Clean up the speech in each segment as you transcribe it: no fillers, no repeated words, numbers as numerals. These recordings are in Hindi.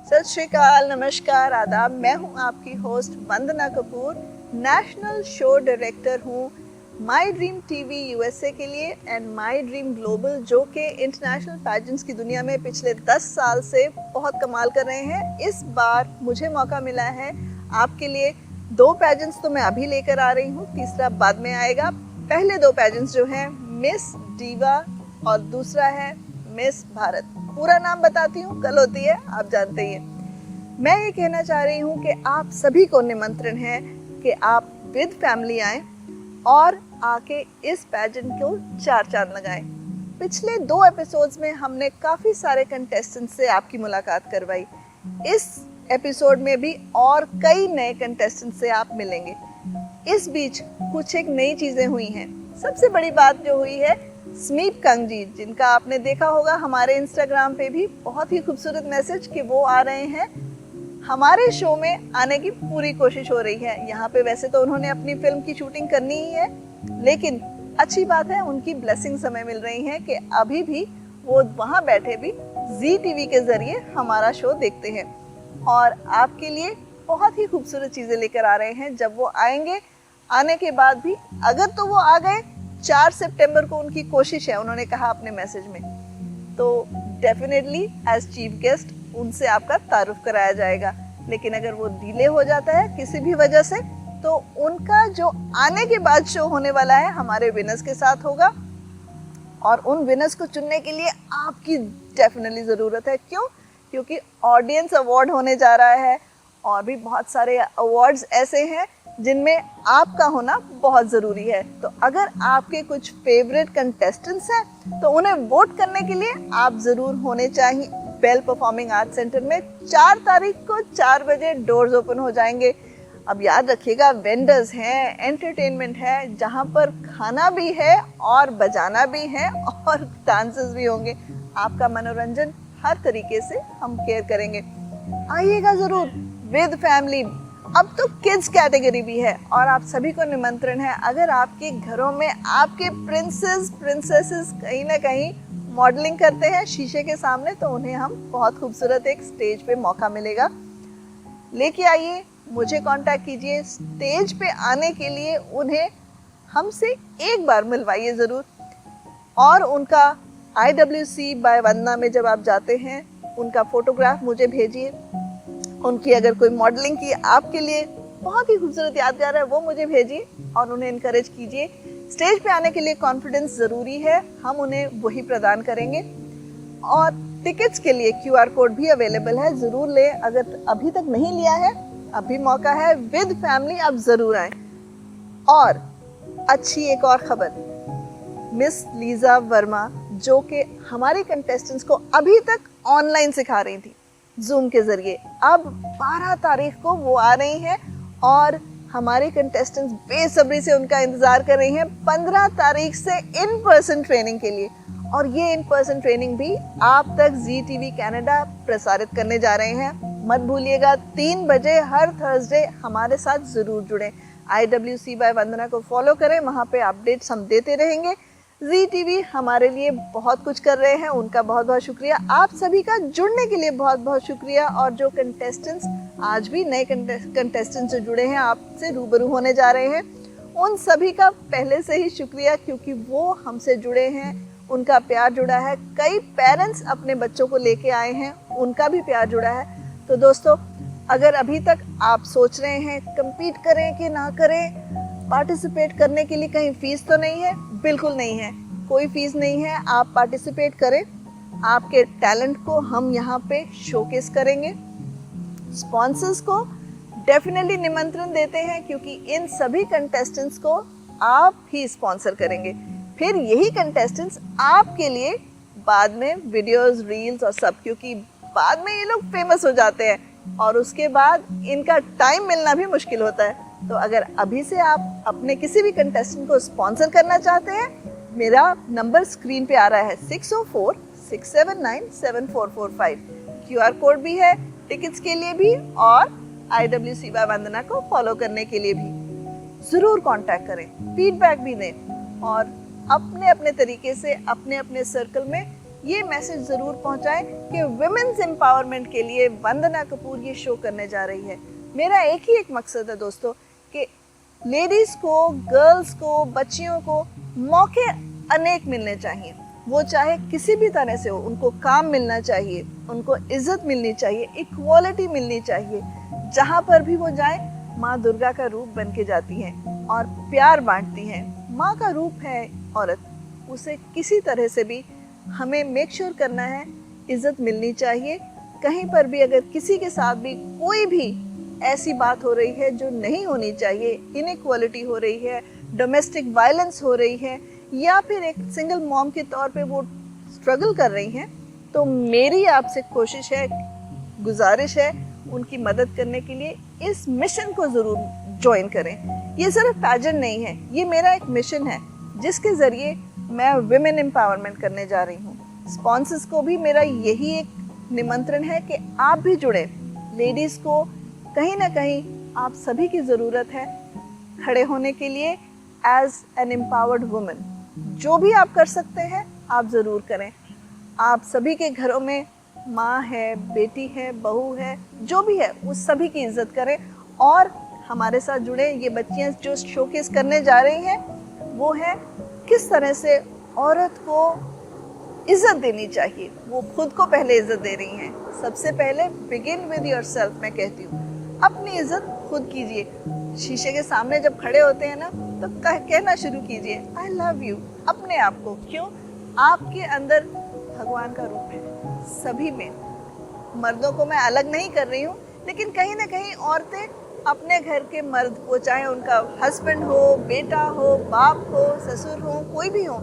सत श्री अकाल, नमस्कार, आदाब। मैं हूं आपकी होस्ट वंदना कपूर। नेशनल शो डायरेक्टर हूं माई ड्रीम टीवी यूएसए के लिए एंड माई ड्रीम ग्लोबल, जो कि इंटरनेशनल पैजेंट्स की दुनिया में पिछले 10 साल से बहुत कमाल कर रहे हैं। इस बार मुझे मौका मिला है आपके लिए 2 पैजेंट्स तो मैं अभी लेकर आ रही हूँ, तीसरा बाद में आएगा। पहले 2 पैजेंट्स जो हैं मिस डीवा और दूसरा है मिस भारत। पूरा नाम बताती हूँ, कल होती है, आप जानते ही हैं। मैं ये कहना चाह रही हूँ कि आप सभी को निमंत्रण है कि आप विद फैमिली आएं और आके इस पैजेंट को 4 चांद लगाएं। पिछले 2 एपिसोड्स में हमने काफ़ी सारे कंटेस्टेंट से आपकी मुलाकात करवाई। इस एपिसोड में भी और कई नए कंटेस्टेंट से आप मिलेंगे। इस बीच कुछ एक नई चीज़ें हुई हैं। सबसे बड़ी बात जो हुई है, स्मीप कंगजीत, जिनका आपने देखा होगा हमारे इंस्टाग्राम पे भी बहुत ही खूबसूरत मैसेज कि वो आ रहे हैं हमारे शो में, आने की पूरी कोशिश हो रही है। यहाँ पे वैसे तो उन्होंने अपनी फिल्म की शूटिंग करनी ही है, लेकिन अच्छी बात है उनकी ब्लेसिंग समय मिल रही है कि अभी भी वो वहाँ बैठे भी जी टीवी के जरिए हमारा शो देखते हैं और आपके लिए बहुत ही खूबसूरत चीज़ें लेकर आ रहे हैं। जब वो आएंगे, आने के बाद भी अगर तो वो आ गए, 4 सितंबर को उनकी कोशिश है, उन्होंने कहा अपने मैसेज में, तो डेफिनेटली एज चीफ गेस्ट उनसे आपका तारुफ कराया जाएगा। लेकिन अगर वो डिले हो जाता है किसी भी वजह से, तो उनका जो आने के बाद शो होने वाला है हमारे विनर्स के साथ होगा और उन विनर्स को चुनने के लिए आपकी डेफिनेटली ज़रूरत है। क्यों? क्योंकि ऑडियंस अवार्ड होने जा रहा है और भी बहुत सारे अवार्ड्स ऐसे हैं जिनमें आपका होना बहुत ज़रूरी है। तो अगर आपके कुछ फेवरेट कंटेस्टेंट्स हैं तो उन्हें वोट करने के लिए आप ज़रूर होने चाहिए बेल परफॉर्मिंग आर्ट सेंटर में। 4 तारीख को 4 बजे डोर्स ओपन हो जाएंगे। अब याद रखिएगा, वेंडर्स हैं, एंटरटेनमेंट है, जहाँ पर खाना भी है और बजाना भी है और डांसेस भी होंगे। आपका मनोरंजन हर तरीके से हम केयर करेंगे। आइएगा ज़रूर विद फैमिली। अब तो किड्स कैटेगरी भी है और आप सभी को निमंत्रण है। अगर आपके घरों में आपके प्रिंसेसेस कहीं ना कहीं मॉडलिंग करते हैं शीशे के सामने, तो उन्हें हम बहुत खूबसूरत एक स्टेज पे मौका मिलेगा। लेके आइए, मुझे कांटेक्ट कीजिए। स्टेज पे आने के लिए उन्हें हमसे एक बार मिलवाइए ज़रूर। और उनका IWC बाय वंदना में जब आप जाते हैं, उनका फोटोग्राफ मुझे भेजिए। उनकी अगर कोई मॉडलिंग की आपके लिए बहुत ही खूबसूरत यादगार है, वो मुझे भेजिए और उन्हें इनकरेज कीजिए। स्टेज पे आने के लिए कॉन्फिडेंस ज़रूरी है, हम उन्हें वही प्रदान करेंगे। और टिकट्स के लिए QR कोड भी अवेलेबल है, ज़रूर लें। अगर अभी तक नहीं लिया है, अभी मौका है। विद फैमिली आप ज़रूर आएँ। और अच्छी एक और खबर, मिस लीजा वर्मा, जो कि हमारे कंटेस्टेंट्स को अभी तक ऑनलाइन सिखा रही थी जूम के ज़रिए, अब 12 तारीख को वो आ रही हैं और हमारे कंटेस्टेंट्स बेसब्री से उनका इंतज़ार कर रही हैं 15 तारीख से इन पर्सन ट्रेनिंग के लिए। और ये इन पर्सन ट्रेनिंग भी आप तक जी टीवी कैनेडा प्रसारित करने जा रहे हैं। मत भूलिएगा, 3 बजे हर थर्सडे हमारे साथ ज़रूर जुड़ें। IWC बाय वंदना को फॉलो करें, वहाँ पे अपडेट्स हम देते रहेंगे। जी टीवी हमारे लिए बहुत कुछ कर रहे हैं, उनका बहुत बहुत शुक्रिया। आप सभी का जुड़ने के लिए बहुत बहुत शुक्रिया। और जो कंटेस्टेंट्स आज भी नए कंटेस्टेंट्स जो जुड़े हैं, आपसे रूबरू होने जा रहे हैं, उन सभी का पहले से ही शुक्रिया, क्योंकि वो हमसे जुड़े हैं, उनका प्यार जुड़ा है। कई पेरेंट्स अपने बच्चों को लेके आए हैं, उनका भी प्यार जुड़ा है। तो दोस्तों, अगर अभी तक आप सोच रहे हैं कम्पीट करें कि ना करें, पार्टिसिपेट करने के लिए कहीं फ़ीस तो नहीं है? बिल्कुल नहीं है, कोई फ़ीस नहीं है। आप पार्टिसिपेट करें, आपके टैलेंट को हम यहाँ पे शोकेस करेंगे। स्पॉन्सर्स को डेफिनेटली निमंत्रण देते हैं, क्योंकि इन सभी कंटेस्टेंट्स को आप ही स्पॉन्सर करेंगे। फिर यही कंटेस्टेंट्स आपके लिए बाद में वीडियोस, रील्स और सब, क्योंकि बाद में ये लोग फेमस हो जाते हैं और उसके बाद इनका टाइम मिलना भी मुश्किल होता है। तो अगर अभी से आप अपने किसी भी कंटेस्टेंट को स्पॉन्सर करना चाहते हैं, मेरा नंबर स्क्रीन पे आ रहा है 604-679-7445। QR कोड भी है टिकट्स के लिए भी और IWC बाय वंदना को फॉलो करने के लिए भी। ज़रूर कांटेक्ट करें, फीडबैक भी दें और अपने अपने तरीके से अपने अपने सर्कल में ये मैसेज ज़रूर पहुंचाएं कि वुमेन्स एम्पावरमेंट के लिए वंदना कपूर ये शो करने जा रही है। मेरा एक ही एक मकसद है दोस्तों कि लेडीज़ को, गर्ल्स को, बच्चियों को मौके अनेक मिलने चाहिए। वो चाहे किसी भी तरह से हो, उनको काम मिलना चाहिए, उनको इज्जत मिलनी चाहिए, इक्वालिटी मिलनी चाहिए। जहाँ पर भी वो जाए, माँ दुर्गा का रूप बन के जाती हैं और प्यार बांटती हैं। माँ का रूप है औरत, उसे किसी तरह से भी हमें मेक श्योर करना है इज्जत मिलनी चाहिए। कहीं पर भी अगर किसी के साथ भी कोई भी ऐसी बात हो रही है जो नहीं होनी चाहिए, इनइक्वालिटी हो रही है, डोमेस्टिक वायलेंस हो रही है, या फिर एक सिंगल मॉम के तौर पे वो स्ट्रगल कर रही हैं, तो मेरी आपसे कोशिश है, गुजारिश है उनकी मदद करने के लिए इस मिशन को ज़रूर ज्वाइन करें। ये सिर्फ पैजेंट नहीं है, ये मेरा एक मिशन है जिसके ज़रिए मैं विमेन एम्पावरमेंट करने जा रही हूँ। स्पॉन्सर्स को भी मेरा यही एक निमंत्रण है कि आप भी जुड़े। लेडीज़ को कहीं ना कहीं आप सभी की ज़रूरत है खड़े होने के लिए एज एन एम्पावर्ड वुमन। जो भी आप कर सकते हैं आप ज़रूर करें। आप सभी के घरों में माँ है, बेटी है, बहू है, जो भी है उस सभी की इज्जत करें और हमारे साथ जुड़े। ये बच्चियाँ जो शोकेस करने जा रही हैं वो है किस तरह से औरत को इज्जत देनी चाहिए। वो खुद को पहले इज्जत दे रही हैं। सबसे पहले बिगिन विद योरसेल्फ, मैं कहती हूँ अपनी इज्जत खुद कीजिए। शीशे के सामने जब खड़े होते हैं ना, तो कहना शुरू कीजिए आई लव यू अपने आप को। क्यों? आपके अंदर भगवान का रूप है सभी में। मर्दों को मैं अलग नहीं कर रही हूँ, लेकिन कहीं ना कहीं औरतें अपने घर के मर्द को, चाहे उनका हस्बैंड हो, बेटा हो, बाप हो, ससुर हो, कोई भी हो,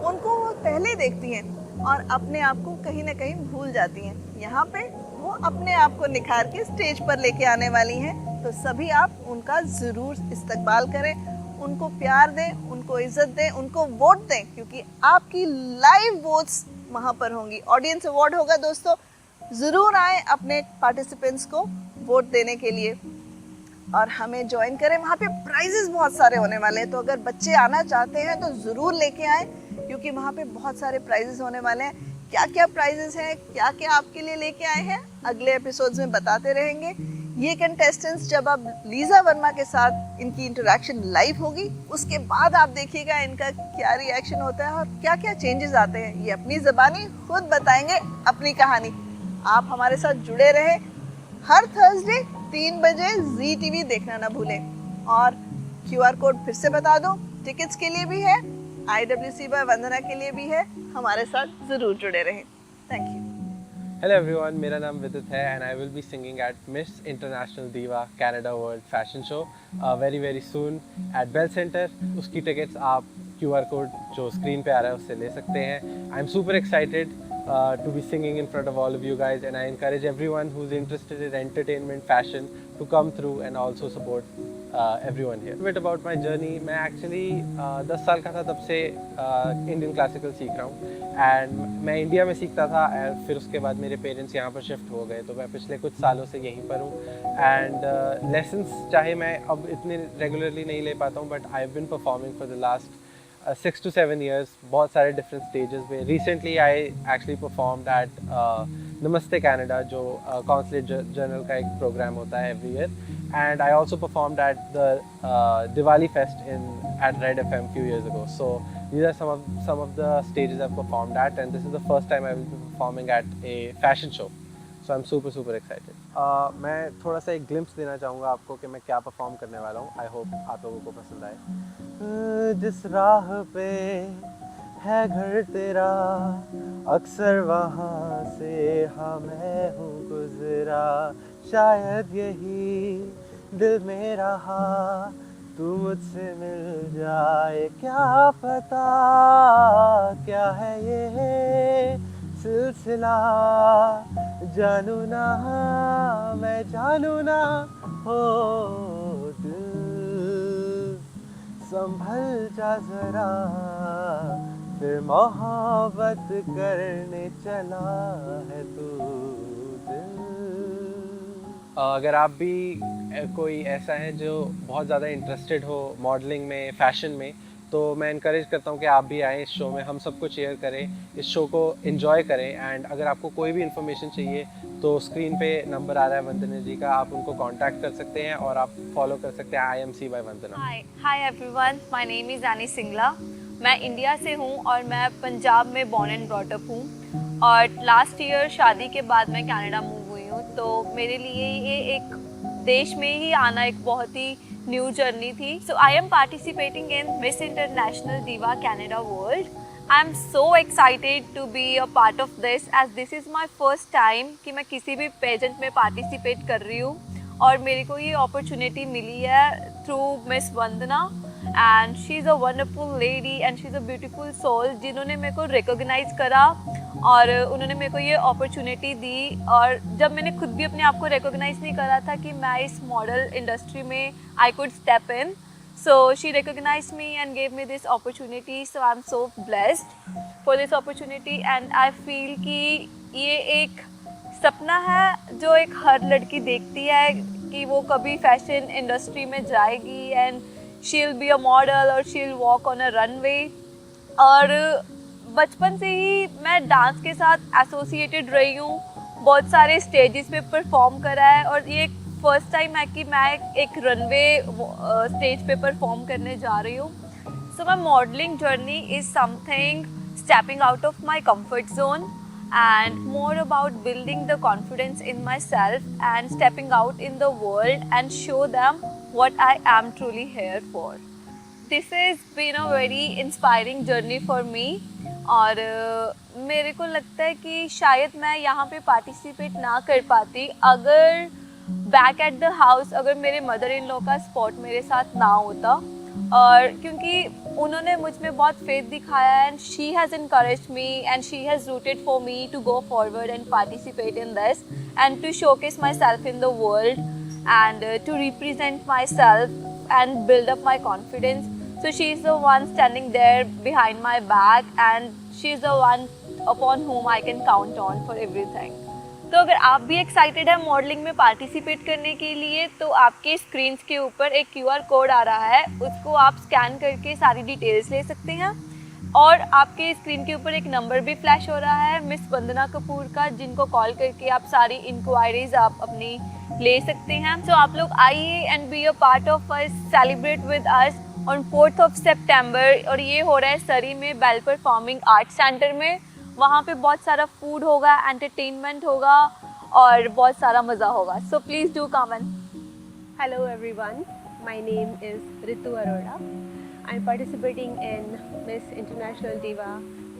उनको वो पहले देखती हैं और अपने आप को कहीं ना कहीं भूल जाती हैं। यहाँ पे वो अपने आप को निखार के स्टेज पर लेके आने वाली हैं, तो सभी आप उनका ज़रूर इस्तकबाल करें, उनको प्यार दें, उनको इज्जत दें, उनको वोट दें, क्योंकि आपकी लाइव वोट्स वहाँ पर होंगी। ऑडियंस अवार्ड होगा दोस्तों, ज़रूर आए अपने पार्टिसिपेंट्स को वोट देने के लिए और हमें ज्वाइन करें। वहाँ पे प्राइजेस बहुत सारे होने वाले हैं, तो अगर बच्चे आना चाहते हैं तो ज़रूर लेके आएँ, क्योंकि वहाँ पे बहुत सारे प्राइजेस होने वाले हैं। क्या क्या प्राइजेस हैं, क्या क्या आपके लिए लेके आए हैं, अगले एपिसोड्स में बताते रहेंगे। ये कंटेस्टेंट्स जब अब लीजा वर्मा के साथ इनकी इंटरेक्शन लाइव होगी, उसके बाद आप देखिएगा इनका क्या रिएक्शन होता है और क्या क्या चेंजेस आते हैं। ये अपनी ज़बानी खुद बताएंगे अपनी कहानी। आप हमारे साथ जुड़े रहें। हर थर्सडे 3 बजे जी टीवी देखना ना भूलें। और QR कोड फिर से बता दूं, टिकट्स के लिए भी है, IWC बाय वंदना के लिए भी है। हमारे साथ ज़रूर जुड़े रहें। Thank you. Hello everyone, मेरा नाम विदित है and I will be singing at Miss International Diva Canada World Fashion Show very soon at Bell Center. उसकी टिकट्स आप QR कोड जो स्क्रीन पे आ रहा है उससे ले सकते हैं। I'm super excited to be singing in front of all of you guys and I encourage everyone who's interested in entertainment, fashion to come through and also support everyone here. A bit about my journey. मैं actually 10 साल का था तब से Indian classical सीख रहा हूँ एंड मैं इंडिया में सीखता था एंड फिर उसके बाद मेरे पेरेंट्स यहाँ पर शिफ्ट हो गए, तो मैं पिछले कुछ सालों से यहीं पर हूँ एंड लेसन्स चाहे मैं अब इतने रेगुलरली नहीं ले पाता हूँ, but I have been performing for the last 6 to 7 years, बहुत सारे डिफरेंट स्टेजेस में। Recently I actually performed at Namaste Canada, जो कॉन्सुलेट जनरल का एक प्रोग्राम होता है every year, and I also performed at the Diwali fest at Red FM few years ago. So these are some of the stages I've performed at, and this is the first time I will be performing at a fashion show. So I'm super excited. मैं थोड़ा सा एक ग्लिम्प्स देना चाहूँगा आपको कि मैं क्या परफॉर्म करने वाला हूँ। आई होप आप लोगों को पसंद आए। जिस राह पे है घर तेरा, अक्सर वहाँ से हाँ मैं हूँ गुजरा, शायद यही दिल में रहा, तू मुझसे मिल जाए, क्या पता क्या है ये सिलसिला, जानू ना मैं जानू ना, हो दिल संभल जा जरा, फिर मोहब्बत करने चला है तू दिल। अगर आप भी कोई ऐसा है जो बहुत ज़्यादा इंटरेस्टेड हो मॉडलिंग में, फैशन में, तो मैं इनकरेज करता हूँ कि आप भी आएँ इस शो में, हम सबको शेयर करें, इस शो को एंजॉय करें। एंड अगर आपको कोई भी इन्फॉर्मेशन चाहिए तो स्क्रीन पे नंबर आ रहा है वंदना जी का, आप उनको कांटेक्ट कर सकते हैं और आप फॉलो कर सकते हैं IMC by Vandana. Hi everyone, my name is any Singla. मैं इंडिया से हूँ और मैं पंजाब में बॉर्न एंड ब्रॉट अप हूँ और लास्ट ईयर शादी के बाद मैं कनाडा मूव हुई हूँ। तो मेरे लिए ये एक देश में ही आना एक बहुत ही न्यू जर्नी थी। So I am participating in Miss International diva Canada world. I am so excited to be a part of this as this is my first time कि मैं किसी भी पेजेंट में पार्टिसिपेट कर रही हूँ और मेरे को ये अपॉर्चुनिटी मिली है through Miss Vandana and she is a wonderful lady and she is a beautiful soul जिन्होंने मेरे को रिकॉग्नाइज़ करा और उन्होंने मेरे को ये अपॉर्चुनिटी दी। और जब मैंने खुद भी अपने आप को रिकॉग्नाइज़ नहीं करा था कि मैं इस मॉडल इंडस्ट्री में I could step in, so she recognized me and gave me this opportunity, so I'm so blessed for this opportunity and I feel कि ये एक सपना है जो एक हर लड़की देखती है कि वो कभी फैशन इंडस्ट्री में जाएगी and she'll be a model और she'll walk on a runway। और बचपन से ही मैं डांस के साथ एसोसिएटेड रही हूँ, बहुत सारे स्टेजेस पे परफॉर्म करा है और ये फर्स्ट टाइम है कि मैं एक रनवे स्टेज पे परफॉर्म करने जा रही हूँ। So my modelling journey is something stepping out of my comfort zone and more about building the confidence in myself and stepping out in the world and show them what I am truly here for. This has been a very inspiring journey for me और मेरे को लगता है कि शायद मैं यहाँ पे पार्टिसिपेट ना कर पाती अगर बैक एट द हाउस अगर मेरे मदर इन लॉ का सपोर्ट मेरे साथ ना होता। और क्योंकि उन्होंने मुझ में बहुत फेथ दिखाया and she has encouraged me and she has rooted for me to go forward and participate in this and to showcase myself in the world and to represent myself and build up my confidence. So she is the one standing there behind my back and she is the one upon whom I can count on for everything. तो अगर आप भी एक्साइटेड है मॉडलिंग में पार्टिसिपेट करने के लिए तो आपके स्क्रीन्स के ऊपर एक QR कोड आ रहा है, उसको आप स्कैन करके सारी डिटेल्स ले सकते हैं और आपके स्क्रीन के ऊपर एक नंबर भी फ्लैश हो रहा है मिस वंदना कपूर का, जिनको कॉल करके आप सारी इंक्वायरीज आप अपनी ले सकते हैं। तो आप लोग आइए and B a part of us, celebrate with us on 4th of September और ये हो रहा है सरी में बेल परफॉर्मिंग आर्ट सेंटर में। वहाँ पे बहुत सारा फूड होगा, एंटरटेनमेंट होगा और बहुत सारा मज़ा होगा। So please do come and Hello everyone, my name is Ritu Arora. I'm participating in Miss International Diva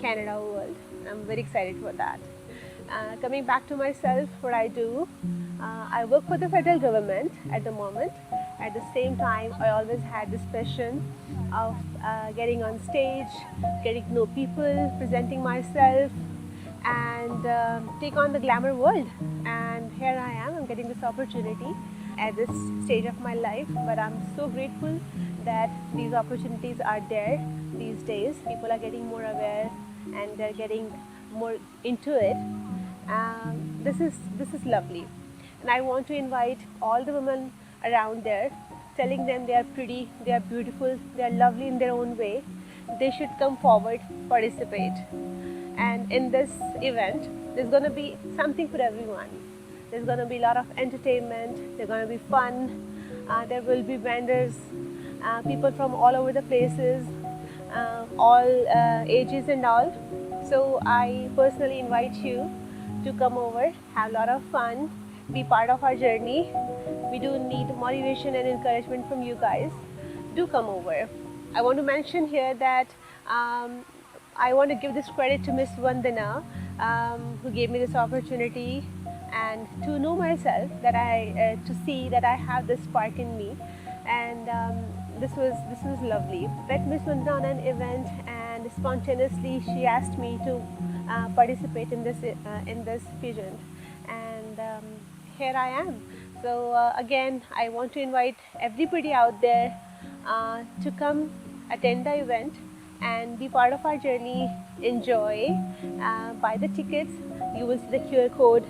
Canada World. I'm very excited for that. Coming back to myself, what I do, I work for the federal government at the moment. At the same time, I always had this passion of getting on stage, getting to know people, presenting myself, and take on the glamour world. And here I am, I'm getting this opportunity at this stage of my life, but I'm so grateful that these opportunities are there these days. People are getting more aware and they're getting more into it. This is lovely, and I want to invite all the women around there, telling them they are pretty, they are beautiful, they are lovely in their own way. They should come forward, participate, and in this event there's going to be something for everyone. There's going to be a lot of entertainment, there's going to be fun, there will be vendors, people from all over the places, all ages and all. So I personally invite you to come over, have a lot of fun, be part of our journey. We do need motivation and encouragement from you guys. Do come over. I want to mention here that I want to give this credit to Miss Vandana, who gave me this opportunity, and to know myself that to see that I have this spark in me, and this was lovely. Met Miss Vandana on an event, and spontaneously she asked me to participate in this pageant, and here I am. So again, I want to invite everybody out there to come attend the event and be part of our journey. Enjoy, buy the tickets. You will see the QR code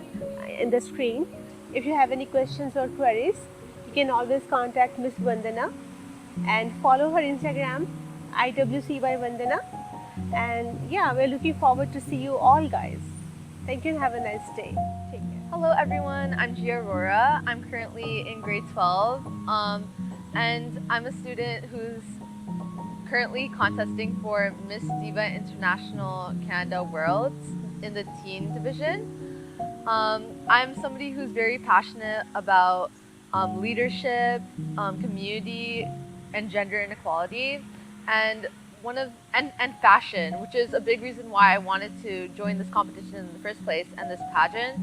in the screen. If you have any questions or queries, you can always contact Miss Vandana and follow her Instagram IWC by Vandana. And yeah, we're looking forward to see you all guys. Thank you and have a nice day. Take care. Hello everyone, I'm Gia Aurora. I'm currently in grade 12 and I'm a student who's currently contesting for Miss Diva International Canada Worlds in the teen division. I'm somebody who's very passionate about leadership, community, and gender inequality, and fashion, which is a big reason why I wanted to join this competition in the first place and this pageant.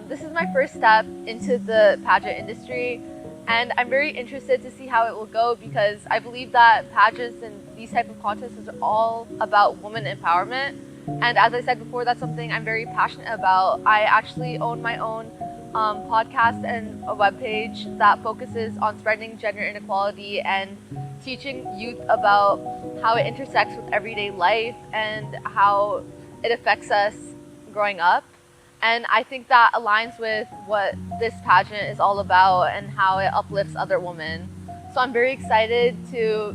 This is my first step into the pageant industry, and I'm very interested to see how it will go because I believe that pageants and these type of contests are all about women empowerment. And as I said before, that's something I'm very passionate about. I actually own my own podcast and a webpage that focuses on spreading gender inequality and teaching youth about how it intersects with everyday life and how it affects us growing up. And I think that aligns with what this pageant is all about and how it uplifts other women. So I'm very excited to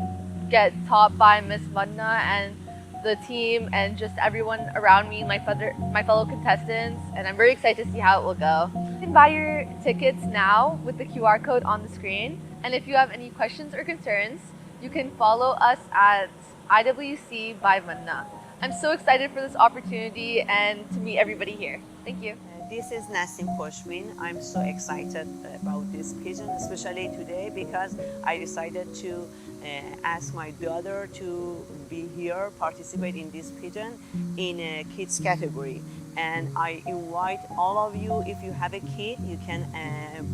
get taught by Miss Madna and the team and just everyone around me, my fellow contestants, and I'm very excited to see how it will go. You can buy your tickets now with the QR code on the screen, and if you have any questions or concerns, you can follow us at IWC by Manna. I'm so excited for this opportunity and to meet everybody here. Thank you. This is Nasim Poshmin. I'm so excited about this pageant, especially today because I decided to ask my daughter to be here, participate in this pageant in a kids category. And I invite all of you, if you have a kid, you can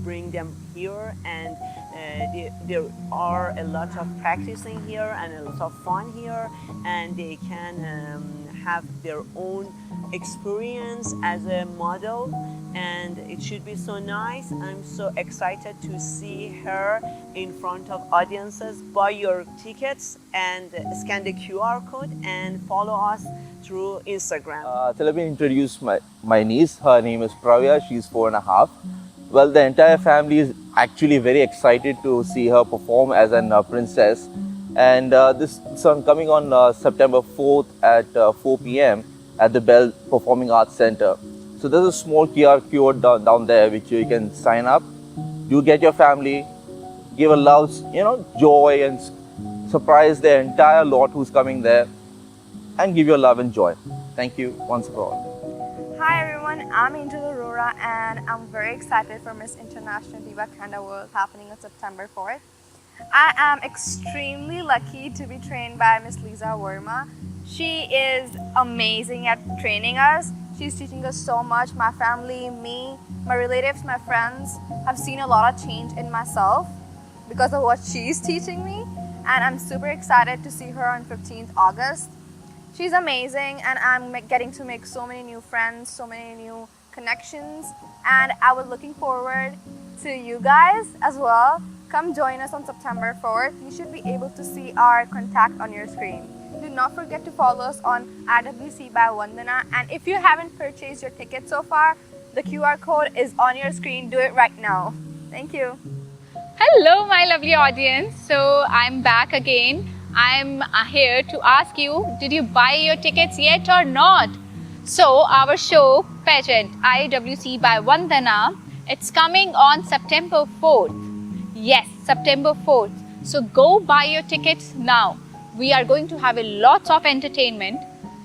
bring them here, and there are a lot of practicing here and a lot of fun here, and they can have their own experience as a model, and it should be so nice. I'm so excited to see her in front of audiences. Buy your tickets and scan the QR code and follow us through Instagram. So let me introduce my niece. Her name is Pravya. She's 4.5. Well, the entire family is actually very excited to see her perform as a princess. And this song coming on September 4th at 4 p.m. at the Bell Performing Arts Center. So there's a small QR code down there which you can sign up. You get your family, give a loud, joy and surprise the entire lot who's coming there, and give your love and joy. Thank you once for all. Hi everyone, I'm Angel Aurora and I'm very excited for Miss International Diva Canada World happening on September 4th. I am extremely lucky to be trained by Miss Lisa Verma. She is amazing at training us. She's teaching us so much. My family, me, my relatives, my friends have seen a lot of change in myself because of what she's teaching me, and I'm super excited to see her on 15th August. She's amazing, and I'm getting to make so many new friends, so many new connections, and I was looking forward to you guys as well. Come join us on September 4th. You should be able to see our contact on your screen. Do not forget to follow us on IWC by Vandana, and if you haven't purchased your ticket so far, the QR code is on your screen. Do it right now. Thank you. Hello my lovely audience. So I'm back again. I'm here to ask you, did you buy your tickets yet or not? So our show, pageant IWC by Vandana, it's coming on September 4th. Yes, September 4th. So go buy your tickets now. We are going to have a lot of entertainment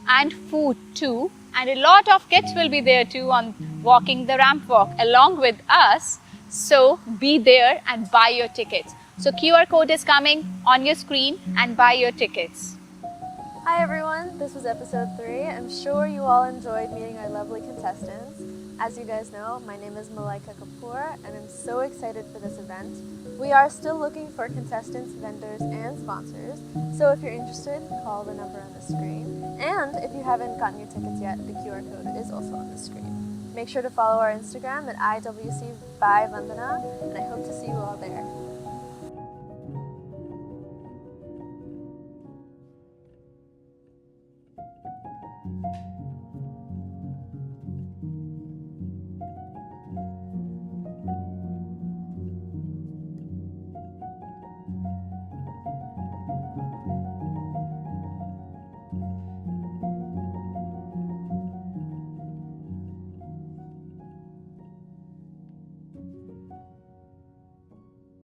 and food too, and a lot of kids will be there too on walking the ramp walk along with us. So be there and buy your tickets. So QR code is coming on your screen and buy your tickets. Hi everyone, this was episode 3. I'm sure you all enjoyed meeting our lovely contestants. As you guys know, my name is Malaika Kapoor and I'm so excited for this event. We are still looking for contestants, vendors, and sponsors. So if you're interested, call the number on the screen. And if you haven't gotten your tickets yet, the QR code is also on the screen. Make sure to follow our Instagram at IWC by Vandana, and I hope to see you all there.